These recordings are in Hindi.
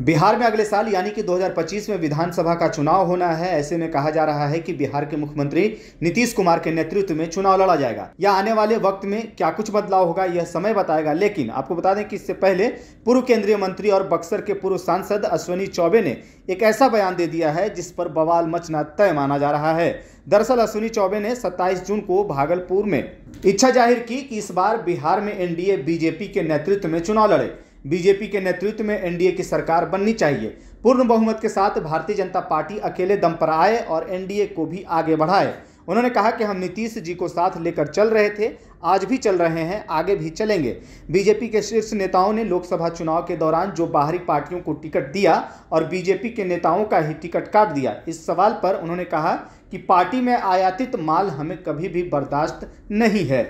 बिहार में अगले साल यानी कि 2025 में विधानसभा का चुनाव होना है। ऐसे में कहा जा रहा है कि बिहार के मुख्यमंत्री नीतीश कुमार के नेतृत्व में चुनाव लड़ा जाएगा। या आने वाले वक्त में क्या कुछ बदलाव होगा यह समय बताएगा। लेकिन आपको बता दें कि इससे पहले पूर्व केंद्रीय मंत्री और बक्सर के पूर्व सांसद अश्विनी चौबे ने एक ऐसा बयान दे दिया है जिस पर बवाल मचना तय माना जा रहा है। दरअसल अश्विनी चौबे ने 27 जून को भागलपुर में इच्छा जाहिर की कि इस बार बिहार में एनडीए बीजेपी के नेतृत्व में चुनाव लड़े। बीजेपी के नेतृत्व में एनडीए की सरकार बननी चाहिए। पूर्ण बहुमत के साथ भारतीय जनता पार्टी अकेले दम पर आए और एनडीए को भी आगे बढ़ाए। उन्होंने कहा कि हम नीतीश जी को साथ लेकर चल रहे थे, आज भी चल रहे हैं, आगे भी चलेंगे। बीजेपी के शीर्ष नेताओं ने लोकसभा चुनाव के दौरान जो बाहरी पार्टियों को टिकट दिया और बीजेपी के नेताओं का ही टिकट काट दिया। इस सवाल पर उन्होंने कहा कि पार्टी में आयातित माल हमें कभी भी बर्दाश्त नहीं है।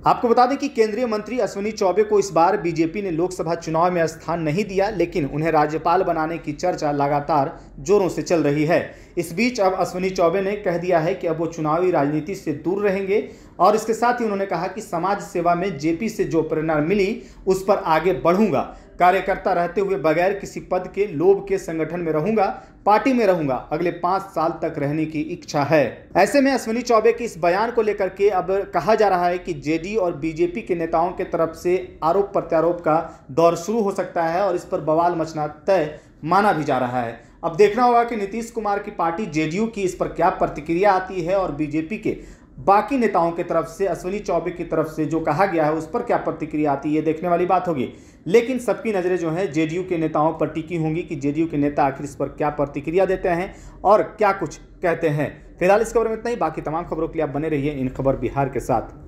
आपको बता दें कि केंद्रीय मंत्री अश्विनी चौबे को इस बार बीजेपी ने लोकसभा चुनाव में स्थान नहीं दिया, लेकिन उन्हें राज्यपाल बनाने की चर्चा लगातार जोरों से चल रही है। इस बीच अब अश्विनी चौबे ने कह दिया है कि अब वो चुनावी राजनीति से दूर रहेंगे और इसके साथ ही उन्होंने कहा कि समाज सेवा में जेपी से जो प्रेरणा मिली उस पर आगे बढ़ूंगा। कार्यकर्ता रहते हुए बगैर किसी पद के लोभ के संगठन में रहूंगा, पार्टी में रहूंगा, अगले 5 साल तक रहने की इच्छा है। ऐसे में अश्विनी चौबे के इस बयान को लेकर के अब कहा जा रहा है कि जेडीयू और बीजेपी के नेताओं के तरफ से आरोप प्रत्यारोप का दौर शुरू हो सकता है और इस पर बवाल मचना तय माना भी जा रहा है। अब देखना होगा कि नीतीश कुमार की पार्टी जेडीयू की इस पर क्या प्रतिक्रिया आती है और बीजेपी के बाकी नेताओं की तरफ से अश्विनी चौबे की तरफ से जो कहा गया है उस पर क्या प्रतिक्रिया आती है, ये देखने वाली बात होगी। लेकिन सबकी नज़रें जो है जेडीयू के नेताओं पर टिकी होंगी कि जेडीयू के नेता आखिर इस पर क्या प्रतिक्रिया देते हैं और क्या कुछ कहते हैं। फिलहाल इस खबर में इतना ही। बाकी तमाम खबरों के लिए आप बने रहिए इन खबर बिहार के साथ।